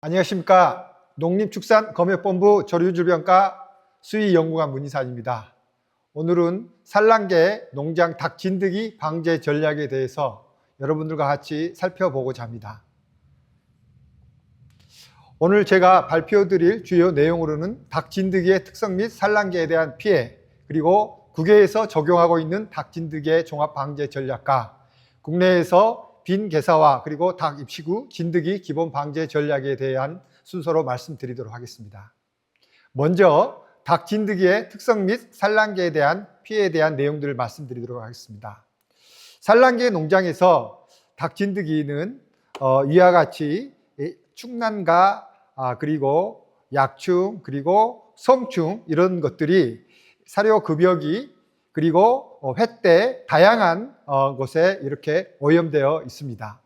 안녕하십니까. 농림축산검역본부 조류질병과 수의연구관 문희산입니다. 오늘은 산란계 농장 닭 진드기 방제 전략에 대해서 여러분들과 같이 살펴보고자 합니다. 오늘 제가 발표드릴 주요 내용으로는 닭 진드기의 특성 및 산란계에 대한 피해, 그리고 국외에서 적용하고 있는 닭 진드기의 종합 방제 전략과 국내에서 빈 개사와 그리고 닭 입시 후 진드기 기본 방제 전략에 대한 순서로 말씀드리도록 하겠습니다. 먼저 닭 진드기의 특성 및 산란계에 대한 피해에 대한 내용들을 말씀드리도록 하겠습니다. 산란계 농장에서 닭 진드기는 이와 같이 충난가 그리고 약충 그리고 성충 이런 것들이 사료급여기 그리고 횟대 다양한 곳에 이렇게 오염되어 있습니다.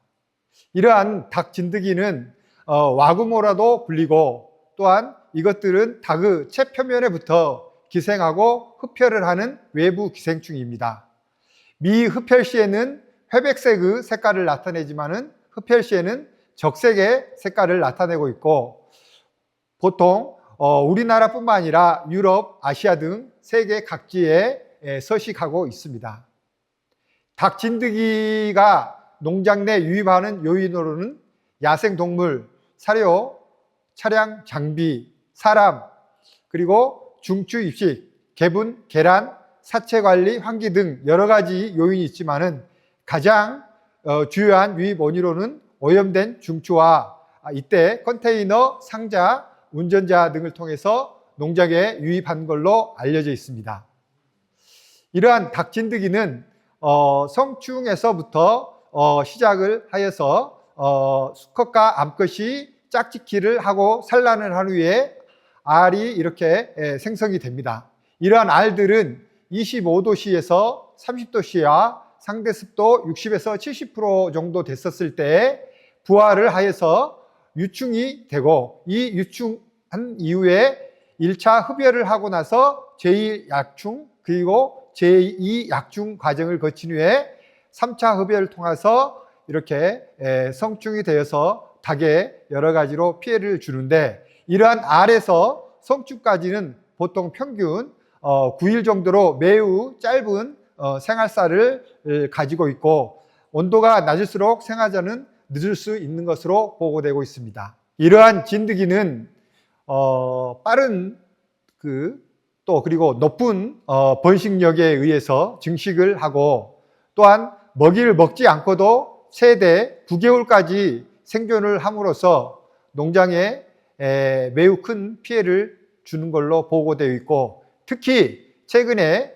이러한 닭 진드기는 와구모라도 불리고, 또한 이것들은 닭의 체표면에 붙어 기생하고 흡혈을 하는 외부 기생충입니다. 미흡혈 시에는 회백색의 색깔을 나타내지만은 흡혈 시에는 적색의 색깔을 나타내고 있고, 보통 우리나라뿐만 아니라 유럽, 아시아 등 세계 각지에 서식하고 있습니다. 닭 진드기가 농장 내 유입하는 요인으로는 야생동물, 사료, 차량, 장비, 사람, 그리고 중추 입식, 개분, 계란, 사체관리, 환기 등 여러 가지 요인이 있지만은 가장 주요한 유입 원인으로는 오염된 중추와 이때 컨테이너, 상자, 운전자 등을 통해서 농장에 유입한 걸로 알려져 있습니다. 이러한 닭 진드기는 성충에서부터 시작을 하여서 수컷과 암컷이 짝짓기를 하고 산란을 한 후에 알이 이렇게 생성이 됩니다. 이러한 알들은 25도씨에서 30도씨와 상대 습도 60에서 70% 정도 됐었을 때 부화를 하여서 유충이 되고, 이 유충한 이후에 1차 흡혈을 하고 나서 제1약충 그리고 제2약충 과정을 거친 후에 3차 흡혈을 통해서 이렇게 성충이 되어서 닭에 여러 가지로 피해를 주는데, 이러한 알에서 성충까지는 보통 평균 9일 정도로 매우 짧은 생활살을 가지고 있고, 온도가 낮을수록 생활자는 늦을 수 있는 것으로 보고되고 있습니다. 이러한 진드기는 빠른 그리고 높은 번식력에 의해서 증식을 하고, 또한 먹이를 먹지 않고도 최대 9개월까지 생존을 함으로써 농장에 매우 큰 피해를 주는 걸로 보고되어 있고, 특히 최근에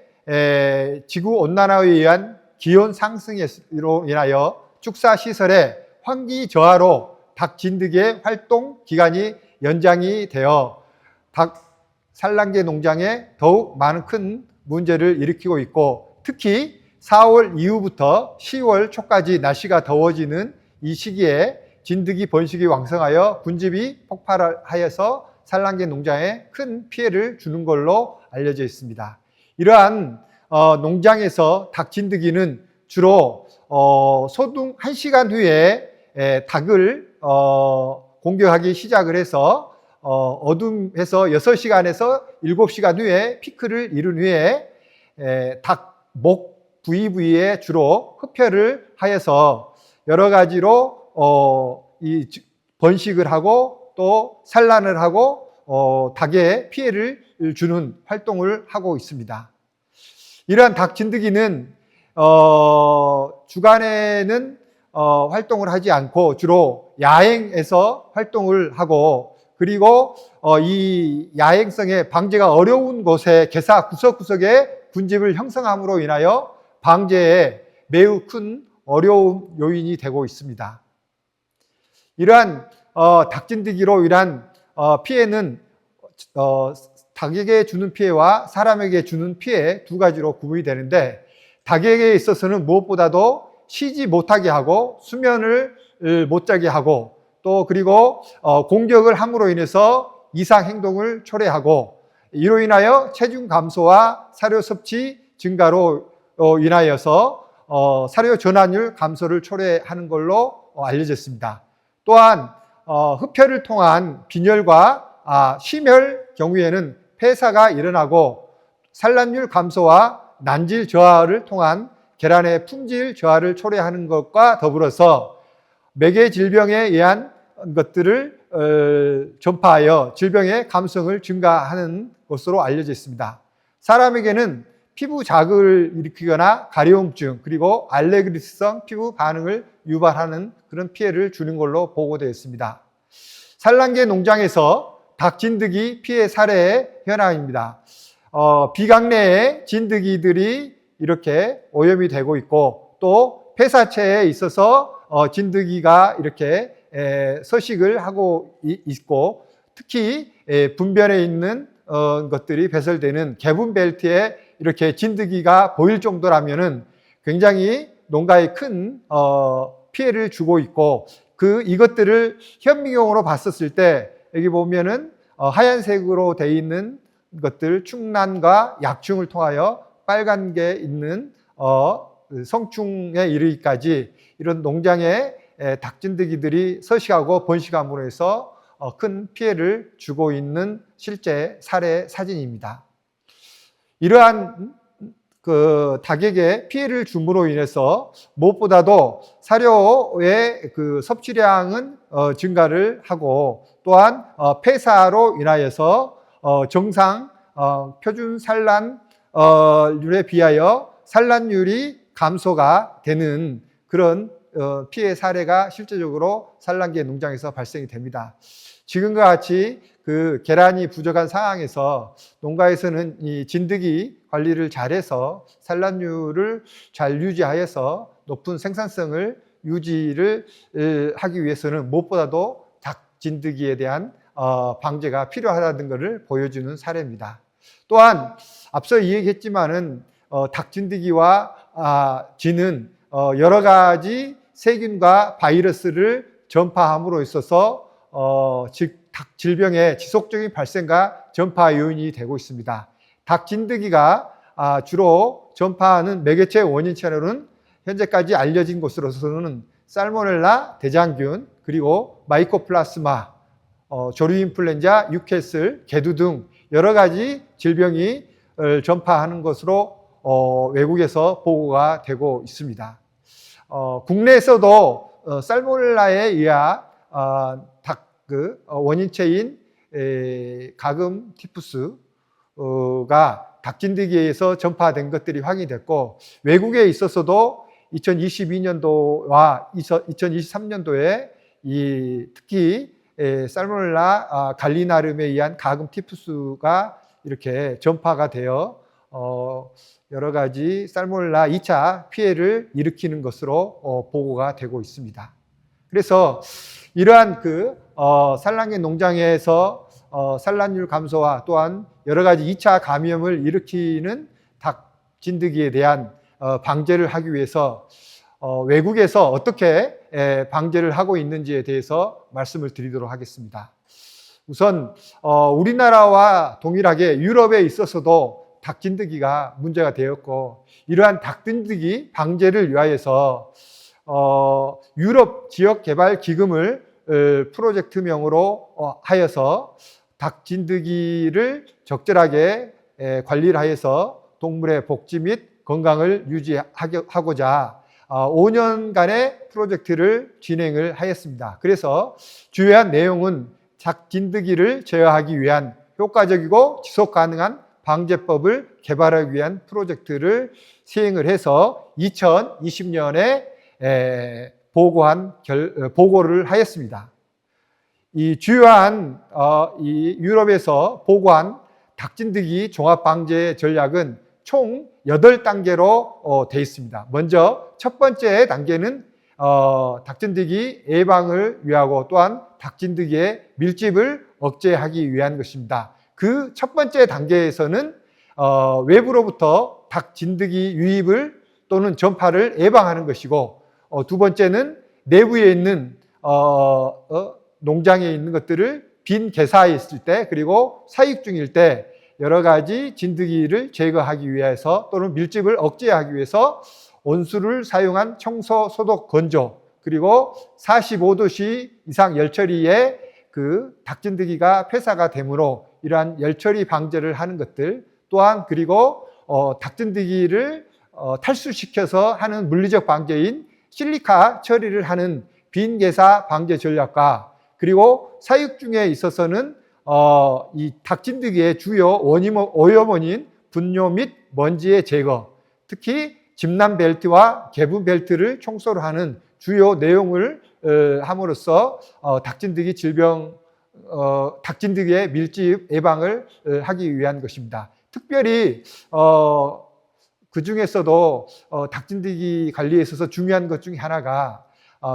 지구온난화에 의한 기온 상승으로 인하여 축사시설의 환기 저하로 닭 진드기의 활동 기간이 연장이 되어 닭 산란계 농장에 더욱 많은 큰 문제를 일으키고 있고, 특히 4월 이후부터 10월 초까지 날씨가 더워지는 이 시기에 진드기 번식이 왕성하여 군집이 폭발하여서 산란계 농장에 큰 피해를 주는 걸로 알려져 있습니다. 이러한 농장에서 닭 진드기는 주로 소등 1시간 후에 닭을 공격하기 시작을 해서 어둠에서 6시간에서 7시간 후에 피크를 이룬 후에 닭 목 부위에 주로 흡혈을 하여서 여러 가지로 번식을 하고 또 산란을 하고 닭에 피해를 주는 활동을 하고 있습니다. 이러한 닭 진드기는 주간에는 활동을 하지 않고 주로 야행에서 활동을 하고, 그리고 이 야행성의 방제가 어려운 곳에 개사 구석구석에 군집을 형성함으로 인하여 방제에 매우 큰 어려움 요인이 되고 있습니다. 이러한 닭 진드기로 인한 피해는 닭에게 주는 피해와 사람에게 주는 피해 두 가지로 구분이 되는데, 닭에게 있어서는 무엇보다도 쉬지 못하게 하고 수면을 못 자게 하고, 또 그리고 공격을 함으로 인해서 이상 행동을 초래하고, 이로 인하여 체중 감소와 사료 섭취 증가로 인하여서 사료 전환율 감소를 초래하는 걸로 알려졌습니다. 또한 흡혈을 통한 빈혈과 심혈 경우에는 폐사가 일어나고 산란율 감소와 난질 저하를 통한 계란의 품질 저하를 초래하는 것과 더불어서 매개 질병에 의한 것들을 전파하여 질병의 감성을 증가하는 것으로 알려져 있습니다. 사람에게는 피부 자극을 일으키거나 가려움증 그리고 알레르기성 피부 반응을 유발하는 그런 피해를 주는 걸로 보고되어 있습니다. 산란계 농장에서 닭 진드기 피해 사례의 현황입니다. 비강 내에 진드기들이 이렇게 오염이 되고 있고 또 폐사체에 있어서 진드기가 이렇게 서식을 하고 있고 특히 분변에 있는 것들이 배설되는 개분 벨트에 이렇게 진드기가 보일 정도라면은 굉장히 농가에 큰 피해를 주고 있고 이것들을 현미경으로 봤었을 때 여기 보면은 하얀색으로 되어 있는 것들 충란과 약충을 통하여 빨간 게 있는 성충에 이르기까지 이런 농장에 닭진드기들이 서식하고 번식함으로 해서 큰 피해를 주고 있는 실제 사례 사진입니다. 이러한 닭에게 피해를 줌으로 인해서 무엇보다도 사료의 섭취량은 증가를 하고 또한 폐사로 인하여서 정상 표준 산란율에 비하여 산란율이 감소가 되는 그런 피해 사례가 실제적으로 산란계 농장에서 발생이 됩니다. 지금과 같이 계란이 부족한 상황에서 농가에서는 이 진드기 관리를 잘해서 산란율을 잘 유지하여서 높은 생산성을 유지를 하기 위해서는 무엇보다도 닭 진드기에 대한 방제가 필요하다는 것을 보여주는 사례입니다. 또한 앞서 이야기했지만은 닭 진드기와 쥐는 여러 가지 세균과 바이러스를 전파함으로 있어서 닭 질병의 지속적인 발생과 전파 요인이 되고 있습니다. 닭 진드기가 주로 전파하는 매개체 원인체로는 현재까지 알려진 것으로서는 살모넬라 대장균 그리고 마이코플라스마, 조류인플루엔자, 뉴캐슬, 개두 등 여러 가지 질병이 전파하는 것으로 외국에서 보고가 되고 있습니다. 국내에서도 살모넬라에 의한 원인체인 가금 티푸스가 닭진드기에서 전파된 것들이 확인됐고 외국에 있어서도 2022년도와 2023년도에 특히 살모넬라 갈리나름에 의한 가금 티푸스가 이렇게 전파가 되어 여러 가지 살모넬라 2차 피해를 일으키는 것으로 보고가 되고 있습니다. 그래서 이러한 산란계 농장에서 산란율 감소와 또한 여러 가지 2차 감염을 일으키는 닭 진드기에 대한 방제를 하기 위해서 외국에서 어떻게 방제를 하고 있는지에 대해서 말씀을 드리도록 하겠습니다. 우선 우리나라와 동일하게 유럽에 있어서도 닭진드기가 문제가 되었고 이러한 닭진드기 방제를 위하여서 유럽 지역 개발 기금을 프로젝트명으로 하여서 닭진드기를 적절하게 관리를 하여서 동물의 복지 및 건강을 유지하고자 5년간의 프로젝트를 진행을 하였습니다. 그래서 주요한 내용은 닭진드기를 제어하기 위한 효과적이고 지속 가능한 방제법을 개발하기 위한 프로젝트를 시행을 해서 2020년에 보고를 하였습니다. 이 주요한 이 유럽에서 보고한 닭진드기 종합방제 전략은 총 8단계로 되어 있습니다. 먼저 첫 번째 단계는 닭진드기 예방을 위하고 또한 닭진드기의 밀집을 억제하기 위한 것입니다. 그 첫 번째 단계에서는 외부로부터 닭진드기 유입을 또는 전파를 예방하는 것이고 두 번째는 내부에 있는 농장에 있는 것들을 빈 개사에 있을 때 그리고 사육 중일 때 여러 가지 진드기를 제거하기 위해서 또는 밀집을 억제하기 위해서 온수를 사용한 청소, 소독, 건조 그리고 45도씨 이상 열처리에 그 닭진드기가 폐사가 되므로 이러한 열처리 방제를 하는 것들, 또한 그리고 닭진드기를 탈수시켜서 하는 물리적 방제인 실리카 처리를 하는 빈개사 방제 전략과, 그리고 사육 중에 있어서는 이 닭진드기의 주요 오염원인 분뇨 및 먼지의 제거, 특히 집란 벨트와 개분 벨트를 청소로 하는 주요 내용을 함으로써 닭진드기 질병, 닭진드기의 밀집 예방을 하기 위한 것입니다. 특별히 그 중에서도 닭진드기 관리에 있어서 중요한 것 중에 하나가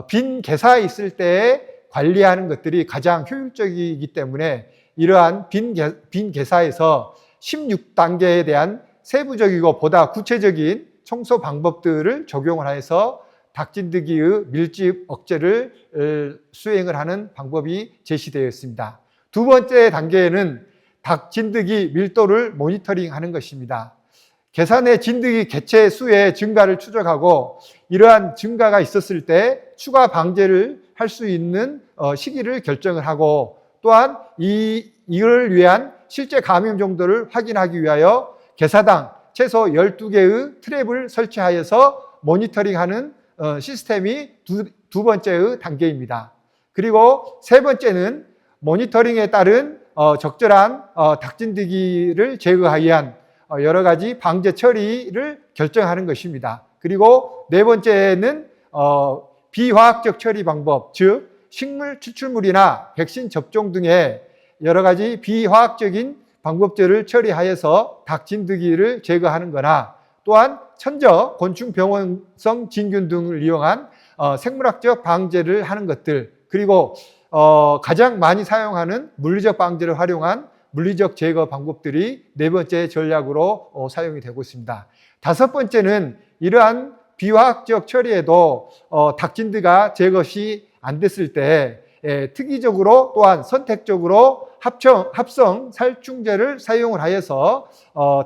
빈 개사에 있을 때 관리하는 것들이 가장 효율적이기 때문에 이러한 빈 개사에서 16단계에 대한 세부적이고 보다 구체적인 청소 방법들을 적용을 해서 닭진드기의 밀집 억제를 수행을 하는 방법이 제시되어 있습니다. 두 번째 단계에는 닭진드기 밀도를 모니터링하는 것입니다. 개산의 진드기 개체 수의 증가를 추적하고 이러한 증가가 있었을 때 추가 방제를 할 수 있는 시기를 결정을 하고, 또한 이를 위한 실제 감염 정도를 확인하기 위하여 개사당 최소 12개의 트랩을 설치하여서 모니터링하는 시스템이 두 번째의 단계입니다. 그리고 세 번째는 모니터링에 따른 적절한 닭진드기를 제거하기 위한 여러 가지 방제 처리를 결정하는 것입니다. 그리고 네 번째는 비화학적 처리 방법, 즉 식물 추출물이나 백신 접종 등의 여러 가지 비화학적인 방법들을 처리하여서 닭진드기를 제거하는 거나, 또한 천적, 곤충 병원성 진균 등을 이용한 생물학적 방제를 하는 것들, 그리고 가장 많이 사용하는 물리적 방제를 활용한 물리적 제거 방법들이 네 번째 전략으로 사용이 되고 있습니다. 다섯 번째는 이러한 비화학적 처리에도 닭진드기가 제거시 안 됐을 때 특이적으로 또한 선택적으로 합성 살충제를 사용을 하여서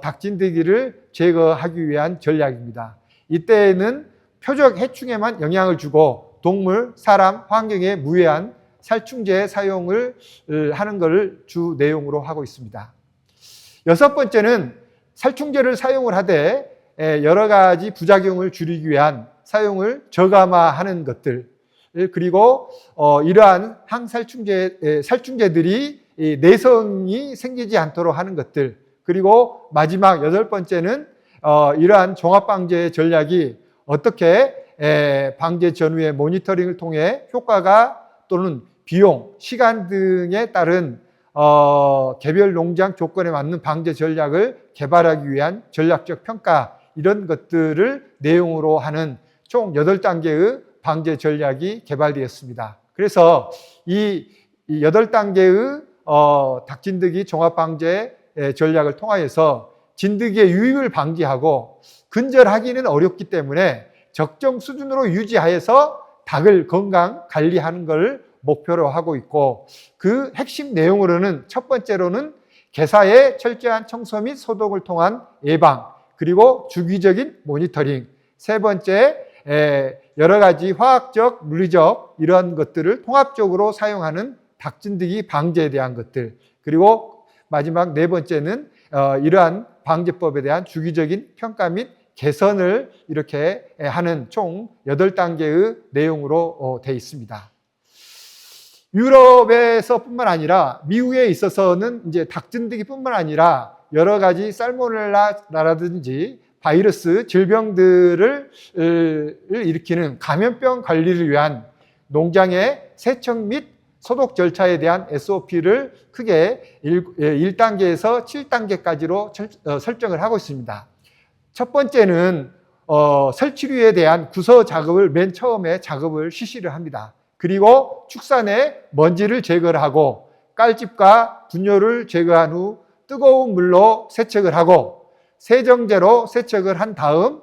닭진드기를 제거하기 위한 전략입니다. 이때에는 표적 해충에만 영향을 주고 동물, 사람, 환경에 무해한 살충제 사용을 하는 것을 주 내용으로 하고 있습니다. 여섯 번째는 살충제를 사용을 하되 여러 가지 부작용을 줄이기 위한 사용을 저감화하는 것들, 그리고 이러한 살충제들이 내성이 생기지 않도록 하는 것들, 그리고 마지막 여덟 번째는 이러한 종합방제 전략이 어떻게 방제 전후의 모니터링을 통해 효과가 또는 비용, 시간 등에 따른 개별 농장 조건에 맞는 방제 전략을 개발하기 위한 전략적 평가, 이런 것들을 내용으로 하는 총 8단계의 방제 전략이 개발되었습니다. 그래서 이 8단계의 닭진드기 종합방제 전략을 통하여서 진드기의 유입을 방지하고 근절하기는 어렵기 때문에 적정 수준으로 유지하여서 닭을 건강 관리하는 것을 목표로 하고 있고, 그 핵심 내용으로는 첫 번째로는 개사의 철저한 청소 및 소독을 통한 예방, 그리고 주기적인 모니터링, 세 번째 여러 가지 화학적, 물리적 이런 것들을 통합적으로 사용하는 닭진드기 방제에 대한 것들, 그리고 마지막 네 번째는 이러한 방제법에 대한 주기적인 평가 및 개선을 이렇게 하는 총 8단계의 내용으로 되어 있습니다. 유럽에서뿐만 아니라 미국에 있어서는 이제 닭진드기뿐만 아니라 여러 가지 살모넬라라든지 바이러스 질병들을 일으키는 감염병 관리를 위한 농장의 세척 및 소독 절차에 대한 SOP를 크게 1단계에서 7단계까지로 설정을 하고 있습니다. 첫 번째는 설치류에 대한 구서 작업을 맨 처음에 작업을 실시를 합니다. 그리고 축산에 먼지를 제거를 하고 깔집과 분뇨를 제거한 후 뜨거운 물로 세척을 하고 세정제로 세척을 한 다음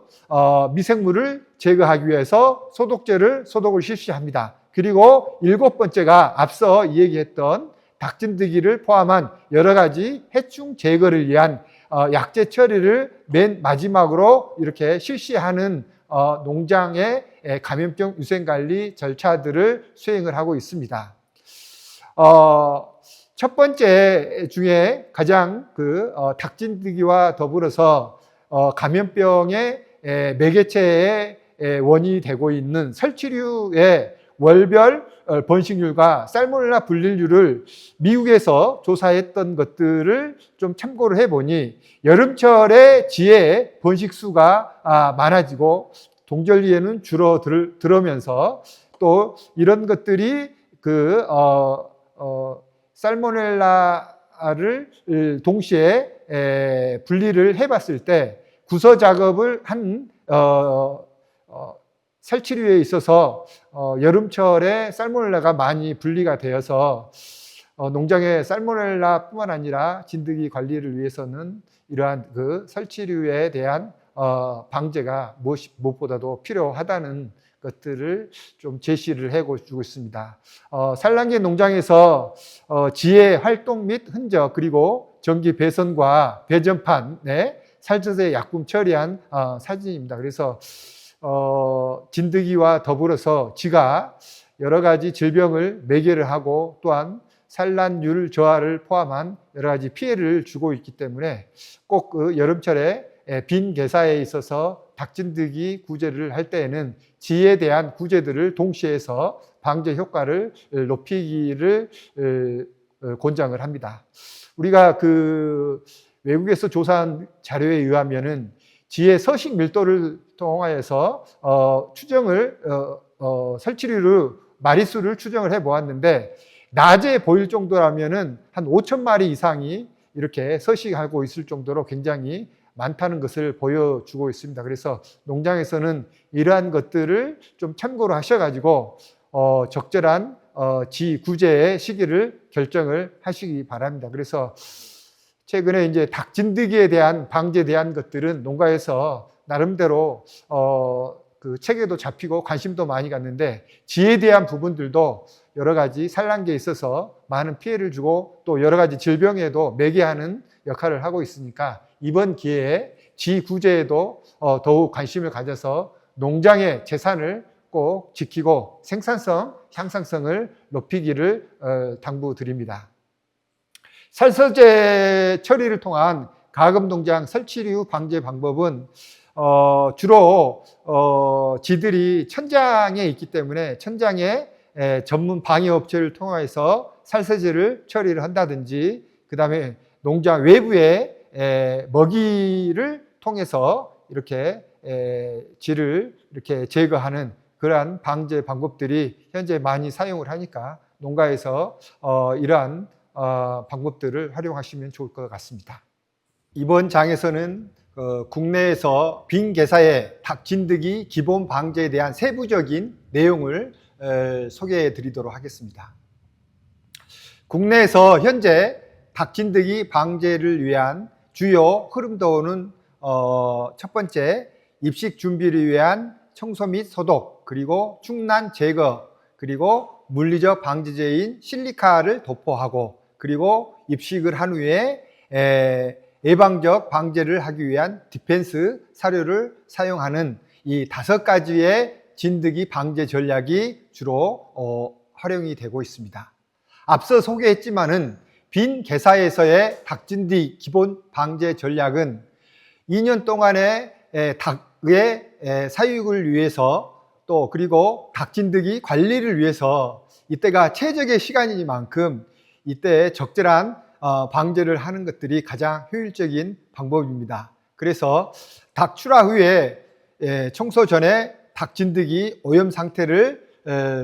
미생물을 제거하기 위해서 소독을 실시합니다. 그리고 7번째가 앞서 얘기했던 닭진드기를 포함한 여러 가지 해충 제거를 위한 약제 처리를 맨 마지막으로 이렇게 실시하는 농장의 감염병 유생관리 절차들을 수행을 하고 있습니다. 첫 번째 중에 가장 닭진드기와 더불어서 감염병의 매개체의 원인이 되고 있는 설치류의 월별 번식률과 살모넬라 분리율을 미국에서 조사했던 것들을 좀 참고를 해보니 여름철에 지의 번식수가 많아지고 동절기에는 줄어들면서 또 이런 것들이 살모넬라를 동시에 분리를 해봤을 때 구서 작업을 한 살치류에 있어서 여름철에 살모넬라가 많이 분리가 되어서 농장의 살모넬라뿐만 아니라 진드기 관리를 위해서는 이러한 설치류에 대한 방제가 무엇보다도 필요하다는 것들을 좀 제시를 해주고 있습니다. 산란계 농장에서 지의 활동 및 흔적 그리고 전기 배선과 배전판에 살처제 약품 처리한 사진입니다. 그래서 진드기와 더불어서 지가 여러 가지 질병을 매개를 하고 또한 산란율 저하를 포함한 여러 가지 피해를 주고 있기 때문에 꼭 여름철에 빈 개사에 있어서 닭진드기 구제를 할 때에는 지에 대한 구제들을 동시에 해서 방제 효과를 높이기를 권장을 합니다. 우리가 외국에서 조사한 자료에 의하면은 지의 서식 밀도를 통하여서 추정을 설치류로 마리수를 추정을 해 보았는데 낮에 보일 정도라면은 한 5,000마리 이상이 이렇게 서식하고 있을 정도로 굉장히 많다는 것을 보여주고 있습니다. 그래서 농장에서는 이러한 것들을 좀 참고로 하셔가지고 적절한 지 구제의 시기를 결정을 하시기 바랍니다. 그래서 최근에 이제 닭진드기에 대한 방제에 대한 것들은 농가에서 나름대로 책에도 잡히고 관심도 많이 갖는데 지에 대한 부분들도 여러 가지 산란계에 있어서 많은 피해를 주고 또 여러 가지 질병에도 매개하는 역할을 하고 있으니까 이번 기회에 지 구제에도 더욱 관심을 가져서 농장의 재산을 꼭 지키고 생산성, 향상성을 높이기를 당부드립니다. 살서제 처리를 통한 가금농장 설치류 방제 방법은 주로 지들이 천장에 있기 때문에 천장에 전문 방해업체를 통해서 살서제를 처리를 한다든지 그 다음에 농장 외부에 먹이를 통해서 이렇게 지를 이렇게 제거하는 그러한 방제 방법들이 현재 많이 사용을 하니까 농가에서 이러한 방법들을 활용하시면 좋을 것 같습니다. 이번 장에서는 국내에서 빈 개사의 닭진드기 기본 방제에 대한 세부적인 내용을 소개해 드리도록 하겠습니다. 국내에서 현재 닭진드기 방제를 위한 주요 흐름도는 첫 번째, 입식 준비를 위한 청소 및 소독, 그리고 충난 제거, 그리고 물리적 방지제인 실리카를 도포하고, 그리고 입식을 한 후에 예방적 방제를 하기 위한 디펜스 사료를 사용하는 이 5가지의 진드기 방제 전략이 주로 활용이 되고 있습니다. 앞서 소개했지만은 빈 개사에서의 닭진드기 기본 방제 전략은 2년 동안의 닭의 사육을 위해서 또 그리고 닭진드기 관리를 위해서 이때가 최적의 시간이니만큼 이때 적절한 방제를 하는 것들이 가장 효율적인 방법입니다. 그래서 닭 출하 후에 청소 전에 닭진드기 오염 상태를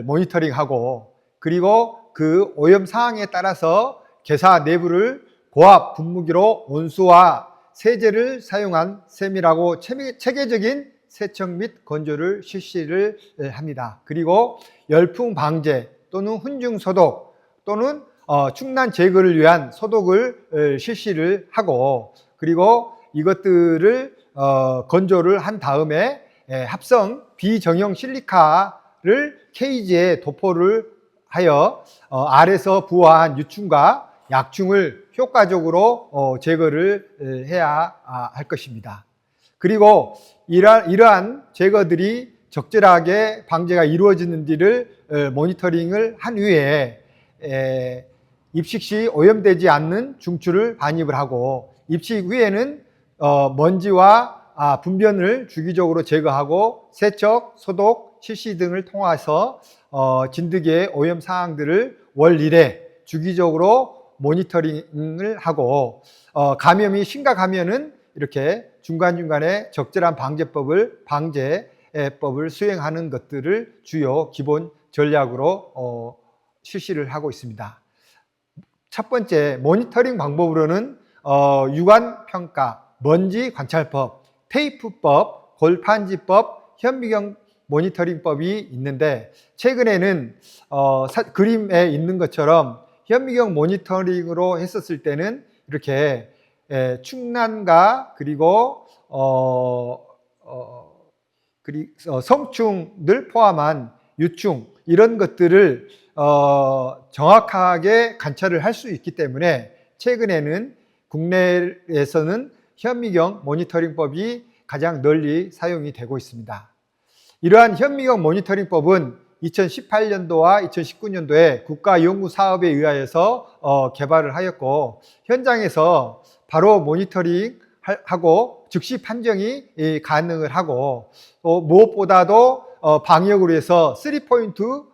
모니터링하고 그리고 그 오염 상황에 따라서 개사 내부를 고압 분무기로 온수와 세제를 사용한 세밀하고 체계적인 세척 및 건조를 실시를 합니다. 그리고 열풍 방제 또는 훈증 소독 또는 충난 제거를 위한 소독을 실시를 하고 그리고 이것들을 건조를 한 다음에 합성 비정형 실리카를 케이지에 도포를 하여 알에서 부화한 유충과 약충을 효과적으로 제거를 해야 할 것입니다. 그리고 이러한 제거들이 적절하게 방제가 이루어지는지를 모니터링을 한 후에 입식 시 오염되지 않는 중추를 반입을 하고, 입식 후에는 먼지와 분변을 주기적으로 제거하고 세척, 소독, 실시 등을 통해서 진드기의 오염 사항들을 월 1회 주기적으로 모니터링을 하고, 감염이 심각하면은 이렇게 중간중간에 적절한 방제법을 수행하는 것들을 주요 기본 전략으로 실시를 하고 있습니다. 첫 번째 모니터링 방법으로는 유관평가, 먼지 관찰법, 테이프법, 골판지법, 현미경 모니터링법이 있는데, 최근에는 그림에 있는 것처럼 현미경 모니터링으로 했었을 때는 이렇게 충난과 그리고 성충들 포함한 유충, 이런 것들을 정확하게 관찰을 할 수 있기 때문에 최근에는 국내에서는 현미경 모니터링법이 가장 널리 사용이 되고 있습니다. 이러한 현미경 모니터링법은 2018년도와 2019년도에 국가연구사업에 의하여서 개발을 하였고, 현장에서 바로 모니터링하고 즉시 판정이 가능을 하고, 또 무엇보다도 방역으로 해서 3포인트 5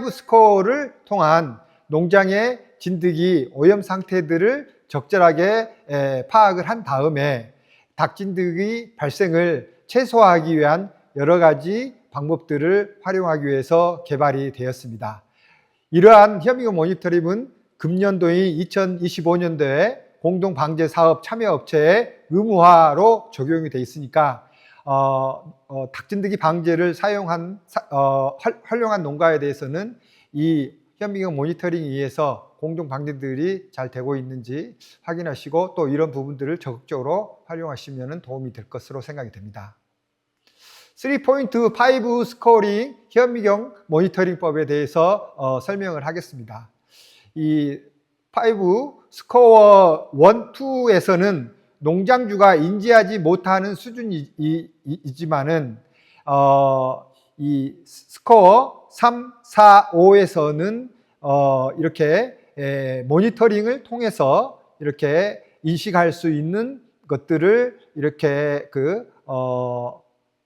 스코어를 통한 농장의 진드기 오염 상태들을 적절하게 파악을 한 다음에 닭진드기 발생을 최소화하기 위한 여러 가지 방법들을 활용하기 위해서 개발이 되었습니다. 이러한 현미경 모니터링은 금년도인 2025년도에 공동방제사업 참여업체의 의무화로 적용이 되어 있으니까 닭진드기 방제를 활용한 농가에 대해서는 이 현미경 모니터링에 의해서 공동 방제들이 잘 되고 있는지 확인하시고, 또 이런 부분들을 적극적으로 활용하시면 도움이 될 것으로 생각이 됩니다. 3포인트 5 스코어링 현미경 모니터링법에 대해서 설명을 하겠습니다. 이 5 스코어 1, 2에서는 농장주가 인지하지 못하는 수준이지만은 이 스코어 3, 4, 5에서는 이렇게 모니터링을 통해서 이렇게 인식할 수 있는 것들을 이렇게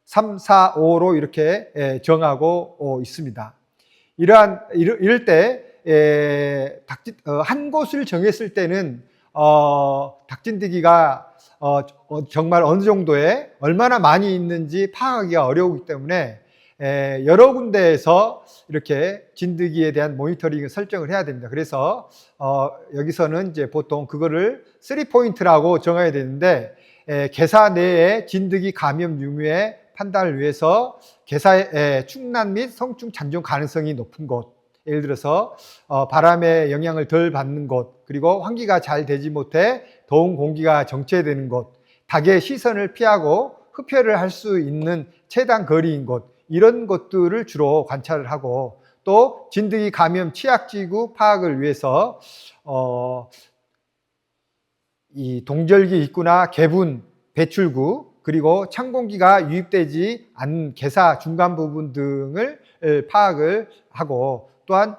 3, 4, 5로 이렇게 정하고 있습니다. 이럴 때 한 곳을 정했을 때는 닭진드기가 정말 어느 정도의 얼마나 많이 있는지 파악하기가 어려우기 때문에 여러 군데에서 이렇게 진드기에 대한 모니터링을 설정을 해야 됩니다. 그래서 여기서는 이제 보통 그거를 3포인트라고 정해야 되는데, 개사 내에 진드기 감염 유무의 판단을 위해서 개사의 충난 및 성충 잔존 가능성이 높은 곳, 예를 들어서 바람의 영향을 덜 받는 곳, 그리고 환기가 잘 되지 못해 더운 공기가 정체되는 곳, 닭의 시선을 피하고 흡혈을 할 수 있는 최단 거리인 곳, 이런 것들을 주로 관찰을 하고, 또 진드기 감염 취약지구 파악을 위해서 이 동절기 입구나 개분, 배출구, 그리고 찬 공기가 유입되지 않는 개사 중간 부분 등을 파악을 하고, 또한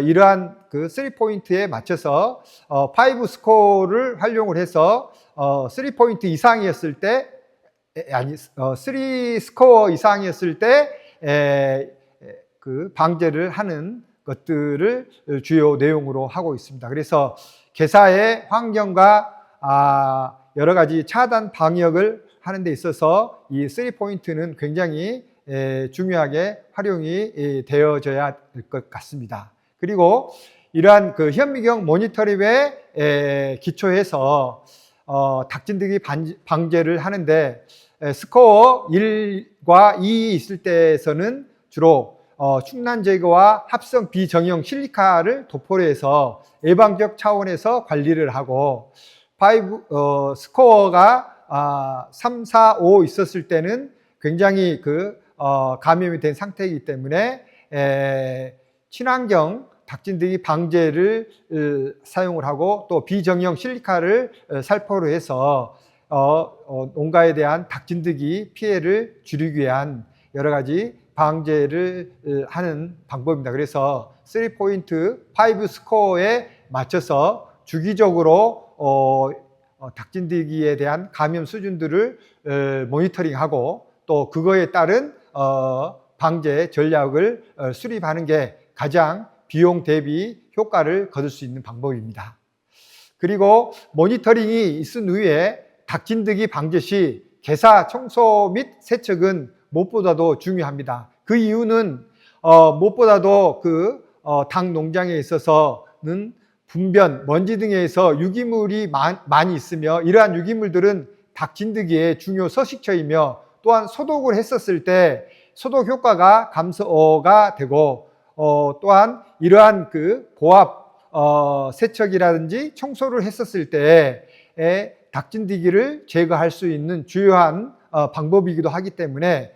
이러한 3포인트에 맞춰서 5 스코어를 활용을 해서 3포인트 이상이었을 때, 3 스코어 이상이었을 때 방제를 하는 것들을 주요 내용으로 하고 있습니다. 그래서 개사의 환경과 여러 가지 차단 방역을 하는 데 있어서 이 3포인트는 굉장히 중요하게 활용이 되어져야 될 것 같습니다. 그리고 이러한 현미경 모니터링에 기초해서 닭진드기 방제를 하는데, 스코어 1과 2 있을 때에서는 주로 충난 제거와 합성 비정형 실리카를 도포를 해서 예방적 차원에서 관리를 하고, 스코어가 3, 4, 5 있었을 때는 굉장히 감염이 된 상태이기 때문에 친환경 닭진드기 방제를 사용을 하고, 또 비정형 실리카를 살포를 해서 농가에 대한 닭진드기 피해를 줄이기 위한 여러 가지 방제를 하는 방법입니다. 그래서 3포인트 5 스코어에 맞춰서 주기적으로 닭진드기에 대한 감염 수준들을 모니터링하고 또 그거에 따른 방제 전략을 수립하는 게 가장 비용 대비 효과를 거둘 수 있는 방법입니다. 그리고 모니터링이 있은 후에 닭진드기 방제 시 개사 청소 및 세척은 무엇보다도 중요합니다. 그 이유는 무엇보다도 닭 농장에 있어서는 분변, 먼지 등에서 유기물이 많이 있으며 이러한 유기물들은 닭진드기의 중요 서식처이며 또한 소독을 했었을 때 소독 효과가 감소가 되고 또한 이러한 고압 세척이라든지 청소를 했었을 때에 닭진드기를 제거할 수 있는 주요한 방법이기도 하기 때문에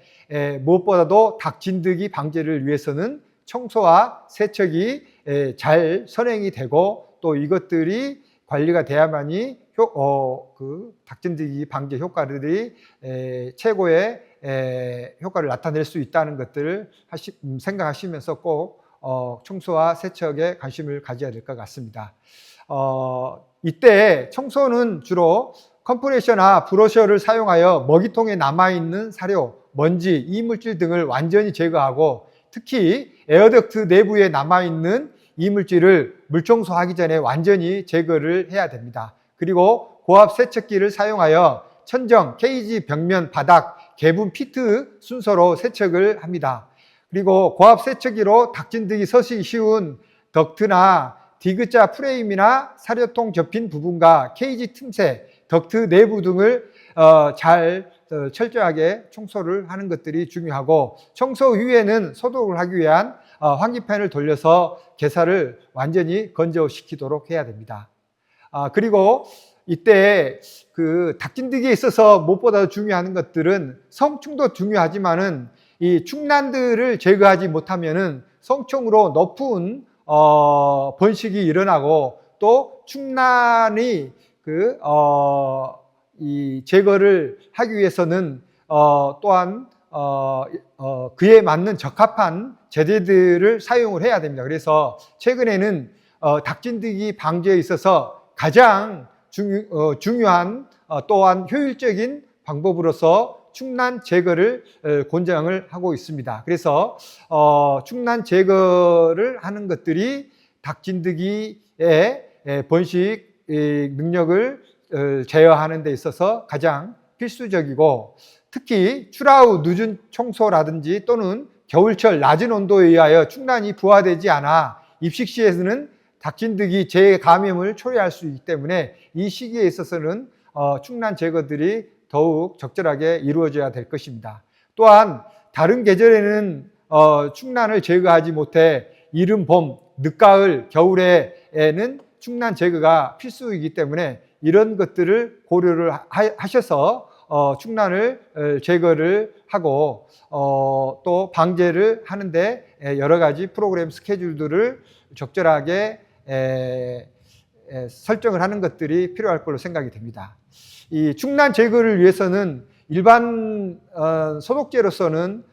무엇보다도 닭진드기 방제를 위해서는 청소와 세척이 잘 선행이 되고 또 이것들이 관리가 돼야만이 닭진드기 방제 효과들이 최고의 효과를 나타낼 수 있다는 것들을 생각하시면서 꼭 청소와 세척에 관심을 가져야 될 것 같습니다. 이때 청소는 주로 컴프레셔나 브러셔를 사용하여 먹이통에 남아있는 사료, 먼지, 이물질 등을 완전히 제거하고 특히 에어덕트 내부에 남아있는 이물질을 물청소하기 전에 완전히 제거를 해야 됩니다. 그리고 고압 세척기를 사용하여 천정, 케이지 벽면, 바닥, 개분 피트 순서로 세척을 합니다. 그리고 고압 세척기로 닭진드기 서식이 쉬운 덕트나 디귿자 프레임이나 사료통 접힌 부분과 케이지 틈새, 덕트 내부 등을 잘 철저하게 청소를 하는 것들이 중요하고 청소 후에는 소독을 하기 위한 환기팬을 돌려서 개사를 완전히 건조시키도록 해야 됩니다. 그리고 이때 닭진드기에 있어서 무엇보다 중요한 것들은 성충도 중요하지만은 이 충난들을 제거하지 못하면은 성충으로 높은 번식이 일어나고 또 충난이 이 제거를 하기 위해서는 또한 그에 맞는 적합한 제재들을 사용을 해야 됩니다. 그래서 최근에는 닭진드기 방제에 있어서 가장 중요한 또한 효율적인 방법으로서 충난 제거를 권장을 하고 있습니다. 그래서 충난 제거를 하는 것들이 닭진드기의 번식 능력을 제어하는 데 있어서 가장 필수적이고 특히 추라 후 늦은 청소라든지 또는 겨울철 낮은 온도에 의하여 충난이 부화되지 않아 입식 시에서는 닭진드기 재감염을 초래할 수 있기 때문에 이 시기에 있어서는 충난 제거들이 더욱 적절하게 이루어져야 될 것입니다. 또한 다른 계절에는 충난을 제거하지 못해 이른 봄, 늦가을, 겨울에는 충난 제거가 필수이기 때문에 이런 것들을 고려를 하셔서 충난을 제거를 하고 또 방제를 하는데 여러 가지 프로그램 스케줄들을 적절하게 설정을 하는 것들이 필요할 걸로 생각이 됩니다. 이 충난 제거를 위해서는 일반 소독제로서는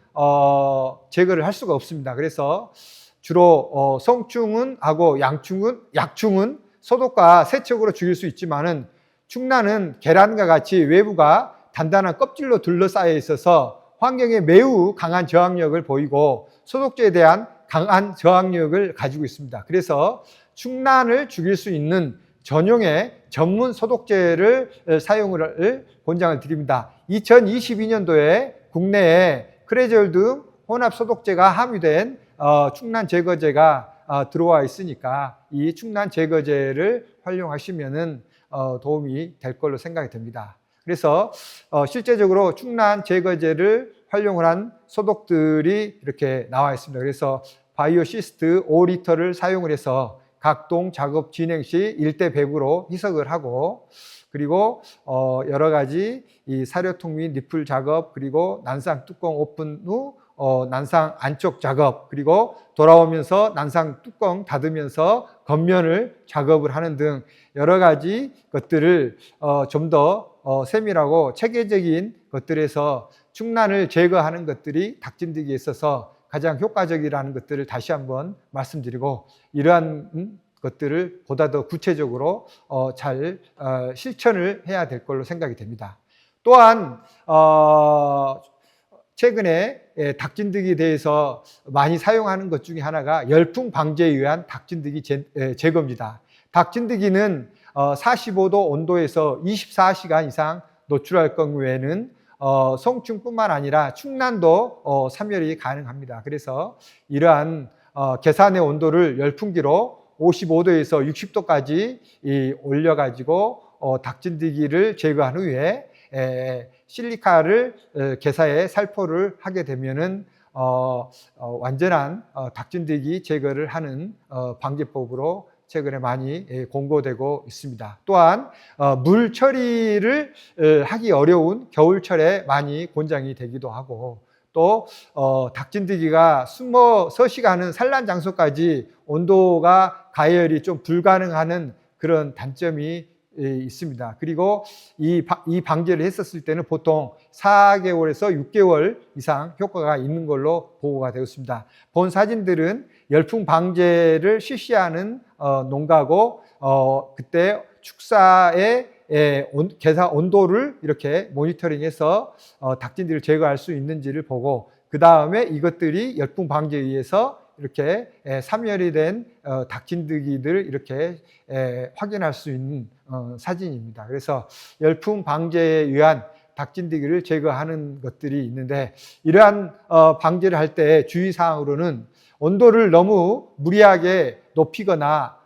제거를 할 수가 없습니다. 그래서 주로 성충은 하고 약충은 소독과 세척으로 죽일 수 있지만은 충난은 계란과 같이 외부가 단단한 껍질로 둘러싸여 있어서 환경에 매우 강한 저항력을 보이고 소독제에 대한 강한 저항력을 가지고 있습니다. 그래서 충난을 죽일 수 있는 전용의 전문 소독제를 사용을 권장을 드립니다. 2022년도에 국내에 크레졸 등 혼합 소독제가 함유된 충난 제거제가 들어와 있으니까 이 충난 제거제를 활용하시면은 도움이 될 걸로 생각이 됩니다. 그래서 실제적으로 충난 제거제를 활용을 한 소독들이 이렇게 나와 있습니다. 그래서 바이오시스트 5리터를 사용을 해서 각동 작업 진행 시 1대 100으로 희석을 하고 그리고 여러 가지 이 사료통 및 니플 작업 그리고 난상 뚜껑 오픈 후 난상 안쪽 작업 그리고 돌아오면서 난상 뚜껑 닫으면서 겉면을 작업을 하는 등 여러 가지 것들을 좀 더 세밀하고 체계적인 것들에서 충난을 제거하는 것들이 닭진드기에 있어서 가장 효과적이라는 것들을 다시 한번 말씀드리고, 이러한 것들을 보다 더 구체적으로 잘 실천을 해야 될 걸로 생각이 됩니다. 또한 최근에 닭진드기에 대해서 많이 사용하는 것 중에 하나가 열풍 방제에 의한 닭진드기 제거입니다. 닭진드기는 45도 온도에서 24시간 이상 노출할 경우에는 성충뿐만 아니라 충난도 사멸이 가능합니다. 그래서 이러한 계산의 온도를 열풍기로 55도에서 60도까지 올려가지고 닭진드기를 제거한 후에 실리카를 게사에 살포를 하게 되면은 완전한 닭진드기 제거를 하는 방제법으로 최근에 많이 공고되고 있습니다. 또한 물 처리를 하기 어려운 겨울철에 많이 권장이 되기도 하고, 또 닭진드기가 숨어 서식하는 산란 장소까지 온도가 가열이 좀 불가능한 그런 단점이 있습니다. 그리고 이 방제를 했었을 때는 보통 4개월에서 6개월 이상 효과가 있는 걸로 보고가 되었습니다. 본 사진들은 열풍 방제를 실시하는 농가고, 그때 축사의 계사 온도를 이렇게 모니터링해서 닭진드기를 제거할 수 있는지를 보고, 그 다음에 이것들이 열풍 방제에 의해서 이렇게 사멸이 된 닭진드기들을 이렇게 확인할 수 있는 사진입니다. 그래서 열풍 방제에 의한 닭진드기를 제거하는 것들이 있는데, 이러한 방제를 할 때 주의사항으로는 온도를 너무 무리하게 높이거나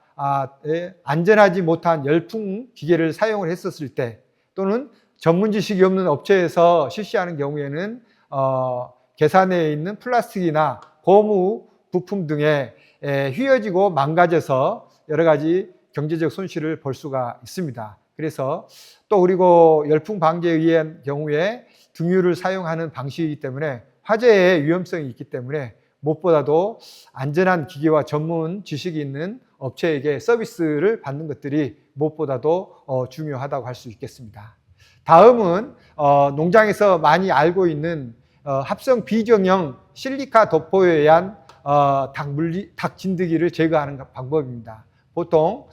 안전하지 못한 열풍 기계를 사용을 했었을 때, 또는 전문 지식이 없는 업체에서 실시하는 경우에는 계산에 있는 플라스틱이나 고무 부품 등에 휘어지고 망가져서 여러 가지 경제적 손실을 볼 수가 있습니다. 그래서 또 그리고 열풍 방제에 의한 경우에 등유를 사용하는 방식이기 때문에 화재의 위험성이 있기 때문에 무엇보다도 안전한 기계와 전문 지식이 있는 업체에게 서비스를 받는 것들이 무엇보다도 중요하다고 할 수 있겠습니다. 다음은 농장에서 많이 알고 있는 합성 비정형 실리카 도포에 의한 닭진드기를 제거하는 방법입니다. 보통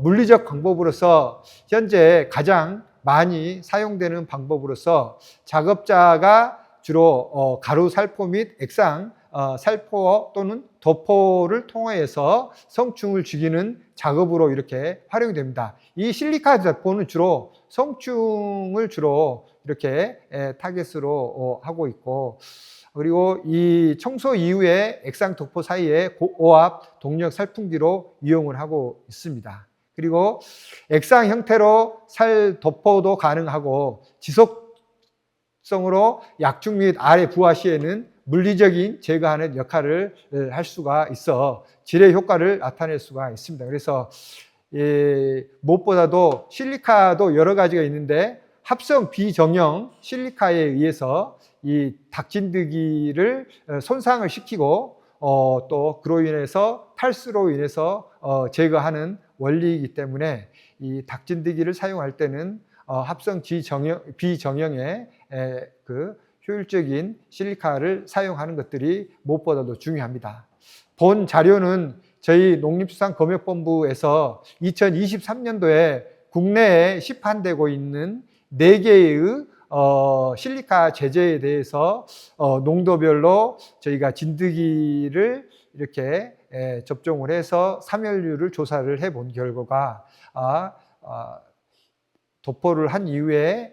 물리적 방법으로서 현재 가장 많이 사용되는 방법으로서 작업자가 주로 가루 살포 및 액상 살포 또는 도포를 통해서 성충을 죽이는 작업으로 이렇게 활용이 됩니다. 이 실리카 도포는 주로 성충을 주로 이렇게 타겟으로 하고 있고, 그리고 이 청소 이후에 액상 도포 사이에 고압 동력 살풍기로 이용을 하고 있습니다. 그리고 액상 형태로 살 도포도 가능하고, 지속성으로 약중 및 아래 부하 시에는 물리적인 제거하는 역할을 할 수가 있어 질의 효과를 나타낼 수가 있습니다. 그래서 무엇보다도 실리카도 여러 가지가 있는데, 합성 비정형 실리카에 의해서 이 닭진드기를 손상을 시키고 또 그로 인해서 탈수로 인해서 제거하는 원리이기 때문에 이 닭진드기를 사용할 때는 합성 비정형의 그 효율적인 실리카를 사용하는 것들이 무엇보다도 중요합니다. 본 자료는 저희 농림수산검역본부에서 2023년도에 국내에 시판되고 있는 4개의 실리카 제재에 대해서 농도별로 저희가 진드기를 이렇게 접종을 해서 사멸률을 조사를 해본 결과가 도포를 한 이후에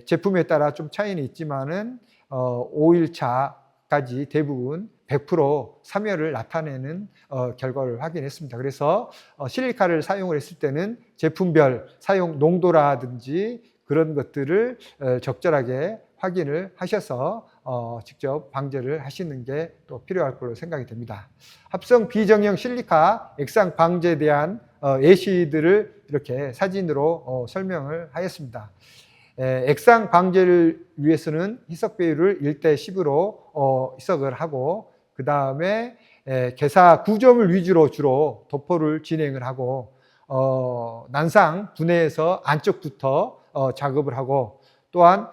제품에 따라 좀 차이는 있지만은 5일차까지 대부분 100% 사멸을 나타내는 결과를 확인했습니다. 그래서 실리카를 사용을 했을 때는 제품별 사용 농도라든지 그런 것들을 적절하게 확인을 하셔서 직접 방제를 하시는 게 또 필요할 걸로 생각이 됩니다. 합성 비정형 실리카 액상 방제에 대한 예시들을 이렇게 사진으로 설명을 하였습니다. 액상 방제를 위해서는 희석 배율을 1:10으로 희석을 하고, 그 다음에 계사 9점을 위주로 주로 도포를 진행을 하고, 난상 분해해서 안쪽부터 작업을 하고, 또한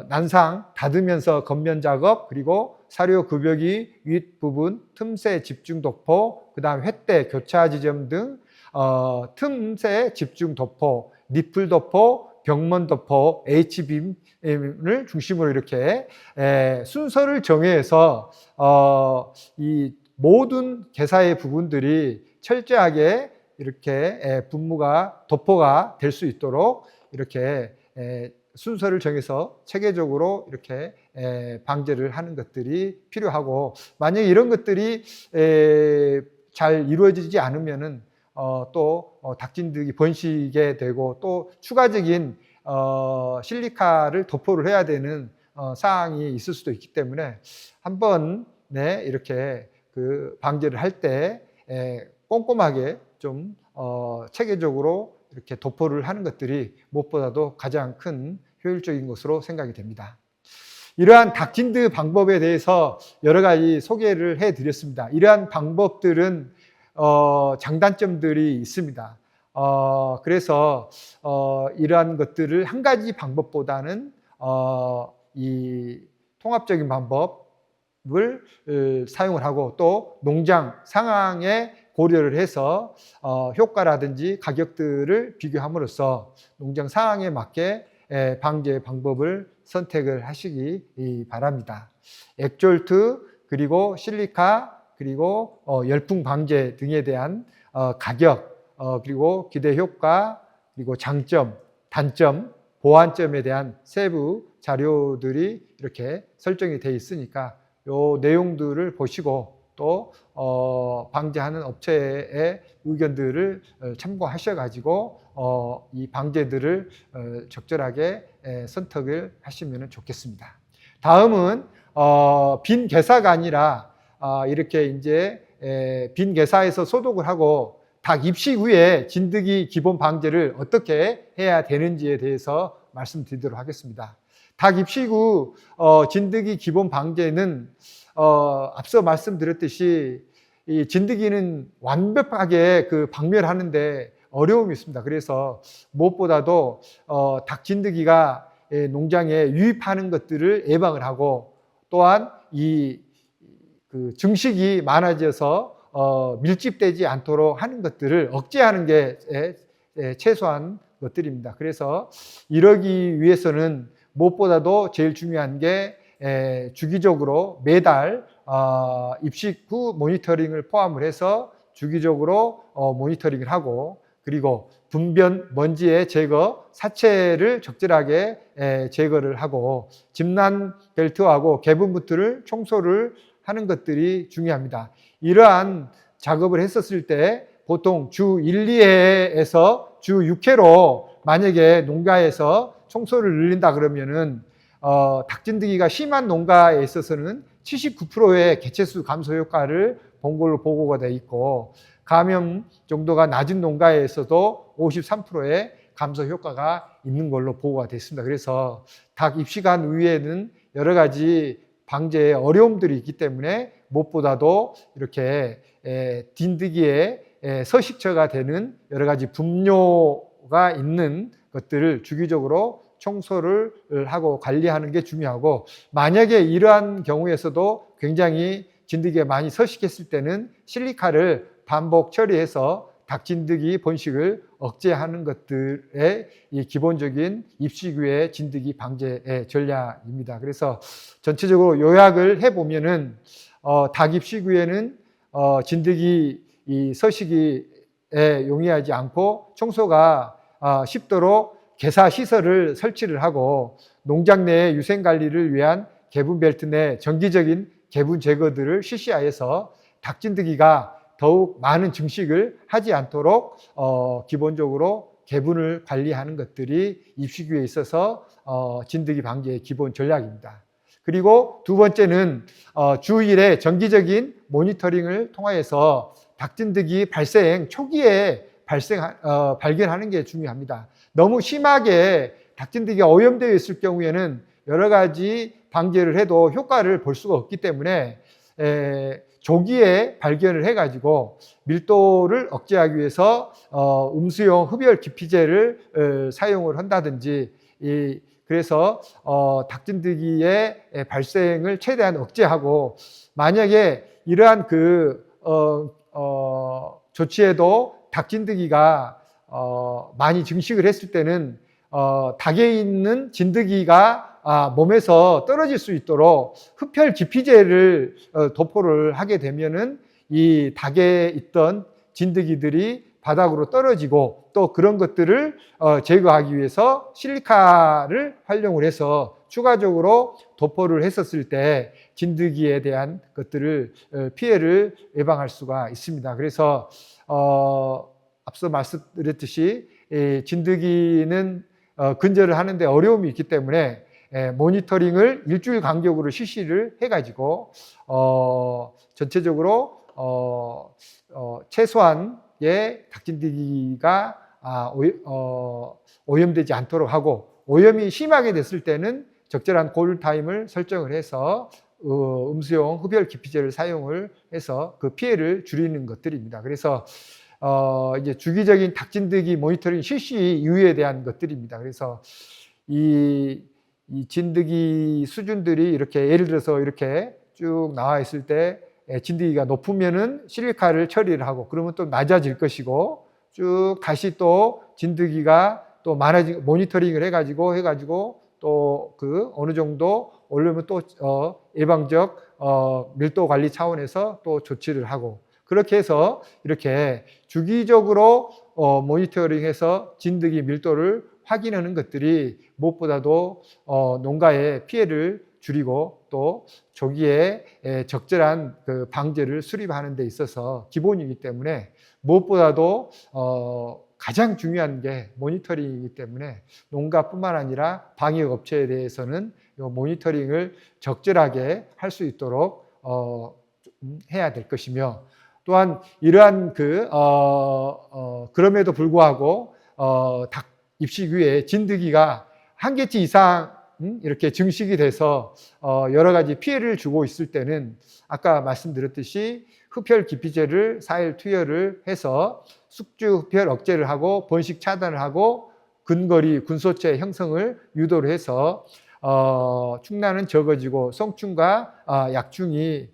난상 다듬면서 겉면 작업, 그리고 사료 급여기 윗부분 틈새 집중 도포, 그 다음 횃대 교차 지점 등 틈새 집중 도포, 니플 도포, 벽면 도포, H빔을 중심으로 이렇게 순서를 정해서 이 모든 개사의 부분들이 철저하게 이렇게 분무가 도포가 될 수 있도록 이렇게 순서를 정해서 체계적으로 이렇게 방제를 하는 것들이 필요하고, 만약에 이런 것들이 잘 이루어지지 않으면은 또 닭진드기 번식게 되고, 또 추가적인 실리카를 도포를 해야 되는 사항이 있을 수도 있기 때문에 한번 이렇게 그 방제를 할 때 꼼꼼하게 좀 체계적으로 이렇게 도포를 하는 것들이 무엇보다도 가장 큰 효율적인 것으로 생각이 됩니다. 이러한 닭진드 방법에 대해서 여러 가지 소개를 해드렸습니다. 이러한 방법들은 장단점들이 있습니다. 그래서 이러한 것들을 한 가지 방법보다는 이 통합적인 방법을 사용을 하고, 또 농장 상황에 고려를 해서 효과라든지 가격들을 비교함으로써 농장 상황에 맞게 방제 방법을 선택을 하시기 바랍니다. 액졸트, 그리고 실리카, 그리고 열풍 방제 등에 대한 가격, 그리고 기대 효과, 그리고 장점, 단점, 보완점에 대한 세부 자료들이 이렇게 설정이 되어 있으니까 이 내용들을 보시고, 또 방제하는 업체의 의견들을 참고하셔가지고 이 방제들을 적절하게 선택을 하시면 좋겠습니다. 다음은 빈 개사가 아니라 이렇게 이제 빈 개사에서 소독을 하고 닭 입식 후에 진드기 기본 방제를 어떻게 해야 되는지에 대해서 말씀드리도록 하겠습니다. 닭 입식 후 진드기 기본 방제는 앞서 말씀드렸듯이 이 진드기는 완벽하게 그 박멸하는데 어려움이 있습니다. 그래서 무엇보다도 닭 진드기가 농장에 유입하는 것들을 예방을 하고, 또한 이 그 증식이 많아져서 밀집되지 않도록 하는 것들을 억제하는 게 최소한 것들입니다. 그래서 이러기 위해서는 무엇보다도 제일 중요한 게 주기적으로 매달 입식 후 모니터링을 포함을 해서 주기적으로 모니터링을 하고, 그리고 분변 먼지의 제거, 사체를 적절하게 제거를 하고, 집란 벨트하고 개분 부트를 청소를 하는 것들이 중요합니다. 이러한 작업을 했었을 때 보통 주 1, 2회에서 주 6회로 만약에 농가에서 청소를 늘린다 그러면은 닭진드기가 심한 농가에 있어서는 79%의 개체수 감소 효과를 본 걸로 보고가 돼 있고, 감염 정도가 낮은 농가에서도 53%의 감소 효과가 있는 걸로 보고가 됐습니다. 그래서 닭 입시간 이후에는 여러 가지 방제에 어려움들이 있기 때문에 무엇보다도 이렇게 진드기의 서식처가 되는 여러 가지 분뇨가 있는 것들을 주기적으로 청소를 하고 관리하는 게 중요하고, 만약에 이러한 경우에서도 굉장히 진드기가 많이 서식했을 때는 실리카를 반복 처리해서 닭진드기 번식을 억제하는 것들의 이 기본적인 입식 후의 진드기 방제 전략입니다. 그래서 전체적으로 요약을 해보면은 닭 입식 후에는 진드기 이 서식에 용이하지 않고 청소가 쉽도록 개사 시설을 설치를 하고, 농장 내의 유생 관리를 위한 개분 벨트 내 정기적인 개분 제거들을 실시하여서 닭진드기가 더욱 많은 증식을 하지 않도록 기본적으로 개분을 관리하는 것들이 입식 후에 있어서 진드기 방제의 기본 전략입니다. 그리고 두 번째는 주 1회 정기적인 모니터링을 통하여서 닭진드기 발생 초기에 발견하는 게 중요합니다. 너무 심하게 닭진드기가 오염되어 있을 경우에는 여러 가지 방제를 해도 효과를 볼 수가 없기 때문에 조기에 발견을 해가지고 밀도를 억제하기 위해서 음수용 흡열 기피제를 사용을 한다든지, 그래서 닭진드기의 발생을 최대한 억제하고, 만약에 이러한 조치에도 닭진드기가 많이 증식을 했을 때는 닭에 있는 진드기가 몸에서 떨어질 수 있도록 흡혈 기피제를 도포를 하게 되면은 이 닭에 있던 진드기들이 바닥으로 떨어지고, 또 그런 것들을 제거하기 위해서 실리카를 활용을 해서 추가적으로 도포를 했었을 때 진드기에 대한 것들을 피해를 예방할 수가 있습니다. 그래서 앞서 말씀드렸듯이 진드기는 근절을 하는데 어려움이 있기 때문에 모니터링을 일주일 간격으로 실시를 해가지고 전체적으로 최소한의 닭진드기가 오염되지 않도록 하고, 오염이 심하게 됐을 때는 적절한 고울 타임을 설정을 해서 음수용 흡열 기피제를 사용을 해서 그 피해를 줄이는 것들입니다. 그래서 이제 주기적인 닭진드기 모니터링 실시 이유에 대한 것들입니다. 그래서 이 진드기 수준들이 이렇게 예를 들어서 이렇게 쭉 나와 있을 때 진드기가 높으면은 실리카를 처리를 하고, 그러면 또 낮아질 것이고, 쭉 다시 또 진드기가 또 많아지고 모니터링을 해가지고 또 어느 정도 오르면 또 예방적 밀도 관리 차원에서 또 조치를 하고, 그렇게 해서 이렇게 주기적으로 모니터링해서 진드기 밀도를 확인하는 것들이 무엇보다도 농가의 피해를 줄이고 또 조기에 적절한 그 방제를 수립하는 데 있어서 기본이기 때문에, 무엇보다도 가장 중요한 게 모니터링이기 때문에 농가뿐만 아니라 방역 업체에 대해서는 이 모니터링을 적절하게 할 수 있도록 해야 될 것이며, 또한 이러한 그럼에도 불구하고 닭 입식 후에 진드기가 한 개치 이상 이렇게 증식이 돼서 여러 가지 피해를 주고 있을 때는 아까 말씀드렸듯이 흡혈 기피제를 4일 투여를 해서 숙주 흡혈 억제를 하고 번식 차단을 하고 근거리 군소체 형성을 유도를 해서 충란은 적어지고 성충과 약충이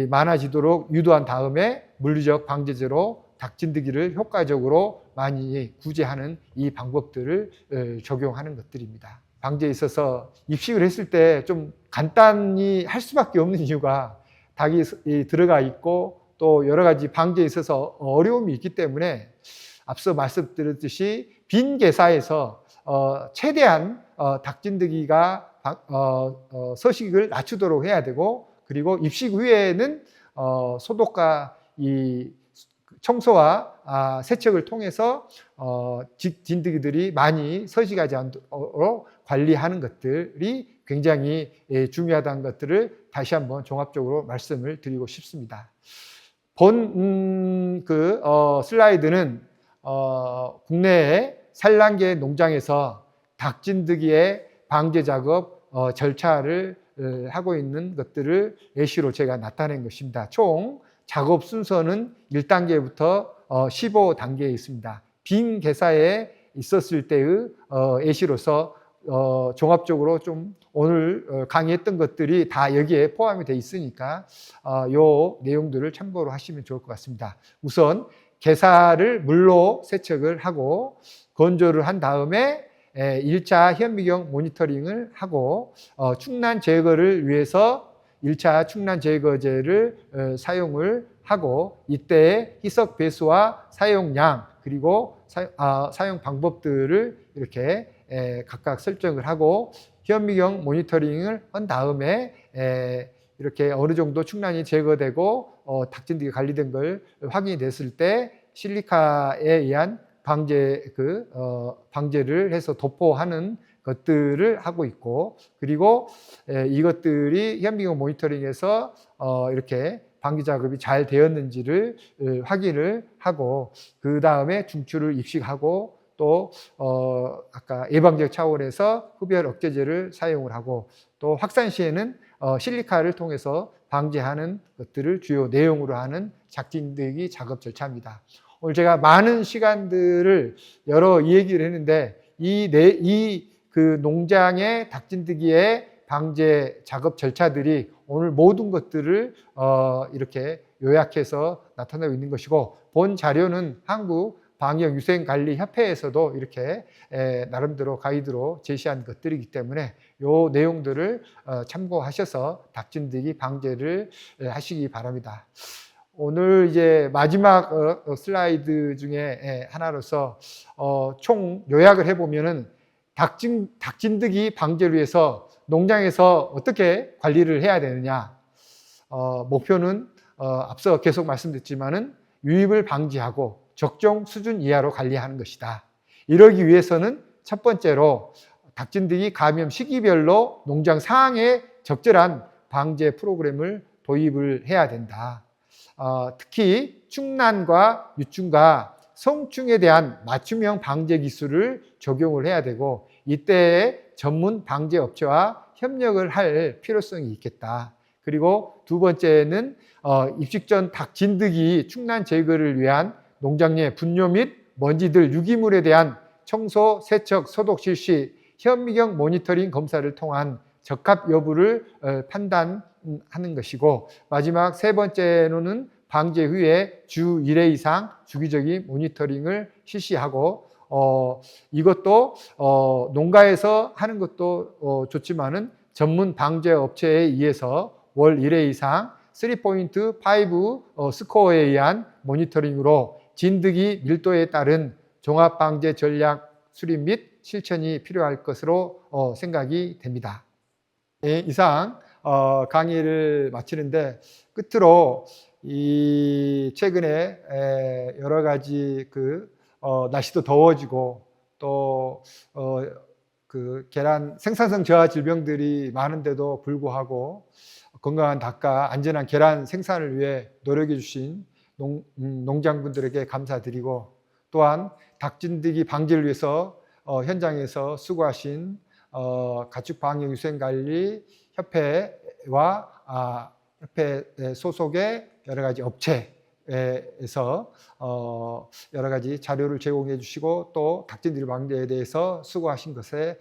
많아지도록 유도한 다음에 물리적 방제제로 닭진드기를 효과적으로 많이 구제하는 이 방법들을 적용하는 것들입니다. 방제에 있어서 입식을 했을 때 좀 간단히 할 수밖에 없는 이유가 닭이 들어가 있고 또 여러 가지 방제에 있어서 어려움이 있기 때문에, 앞서 말씀드렸듯이 빈 개사에서 최대한 닭진드기가 서식을 낮추도록 해야 되고, 그리고 입식 후에는 소독과 이 청소와 세척을 통해서 진드기들이 많이 서식하지 않도록 관리하는 것들이 굉장히 중요하다는 것들을 다시 한번 종합적으로 말씀을 드리고 싶습니다. 본 슬라이드는 국내의 산란계 농장에서 닭진드기의 방제 작업 절차를 하고 있는 것들을 예시로 제가 나타낸 것입니다. 총 작업 순서는 1단계부터 15단계에 있습니다. 빈 개사에 있었을 때의 예시로서 종합적으로 좀 오늘 강의했던 것들이 다 여기에 포함이 되어 있으니까 요 내용들을 참고로 하시면 좋을 것 같습니다. 우선 개사를 물로 세척을 하고 건조를 한 다음에 1차 현미경 모니터링을 하고 충란 제거를 위해서 1차 충란 제거제를 사용을 하고, 이때 희석 배수와 사용량 그리고 사용 방법들을 이렇게 각각 설정을 하고 현미경 모니터링을 한 다음에 이렇게 어느 정도 충란이 제거되고 닭진드기 관리된 걸 확인이 됐을 때 실리카에 의한 방제를 해서 도포하는 것들을 하고 있고, 그리고 이것들이 현미경 모니터링에서 이렇게 방제 작업이 잘 되었는지를 확인을 하고, 그 다음에 중추를 입식하고 또 아까 예방적 차원에서 흡열 억제제를 사용을 하고, 또 확산 시에는 실리카를 통해서 방지하는 것들을 주요 내용으로 하는 닭진드기 작업 절차입니다. 오늘 제가 많은 시간들을 여러 얘기를 했는데 그 농장의 닭진드기의 방제 작업 절차들이 오늘 모든 것들을 이렇게 요약해서 나타내고 있는 것이고, 본 자료는 한국방역위생관리협회에서도 이렇게 나름대로 가이드로 제시한 것들이기 때문에 이 내용들을 참고하셔서 닭진드기 방제를 하시기 바랍니다. 오늘 이제 마지막 슬라이드 중에 하나로서 총 요약을 해보면은 닭진드기 방제를 위해서 농장에서 어떻게 관리를 해야 되느냐. 목표는 앞서 계속 말씀드렸지만은 유입을 방지하고 적정 수준 이하로 관리하는 것이다. 이러기 위해서는 첫 번째로 닭진드기 감염 시기별로 농장 상황에 적절한 방제 프로그램을 도입을 해야 된다. 특히 충난과 유충과 성충에 대한 맞춤형 방제 기술을 적용을 해야 되고, 이때에 전문 방제 업체와 협력을 할 필요성이 있겠다. 그리고 두 번째는 입식 전 닭진드기 충난 제거를 위한 농장 내 분뇨 및 먼지들 유기물에 대한 청소, 세척, 소독 실시, 현미경 모니터링 검사를 통한 적합 여부를 판단하는 것이고, 마지막 세 번째로는 방제 후에 주 1회 이상 주기적인 모니터링을 실시하고, 이것도 농가에서 하는 것도 좋지만은 전문 방제 업체에 의해서 월 1회 이상 3.5 스코어에 의한 모니터링으로 진드기 밀도에 따른 종합 방제 전략 수립 및 실천이 필요할 것으로 생각이 됩니다. 네, 이상 강의를 마치는데, 끝으로 최근에 여러 가지 날씨도 더워지고 또 계란 생산성 저하 질병들이 많은데도 불구하고 건강한 닭과 안전한 계란 생산을 위해 노력해 주신 농장분들에게 감사드리고, 또한 닭진드기 방지를 위해서 현장에서 수고하신 가축방역위생관리협회와 협회 소속의 여러 가지 업체에서 여러 가지 자료를 제공해 주시고, 또 닭진드기 방제에 대해서 수고하신 것에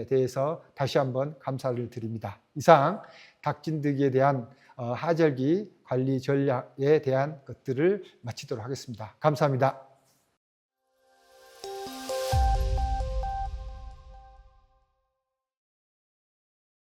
대해서 다시 한번 감사를 드립니다. 이상 닭진드기에 대한 하절기 관리 전략에 대한 것들을 마치도록 하겠습니다. 감사합니다.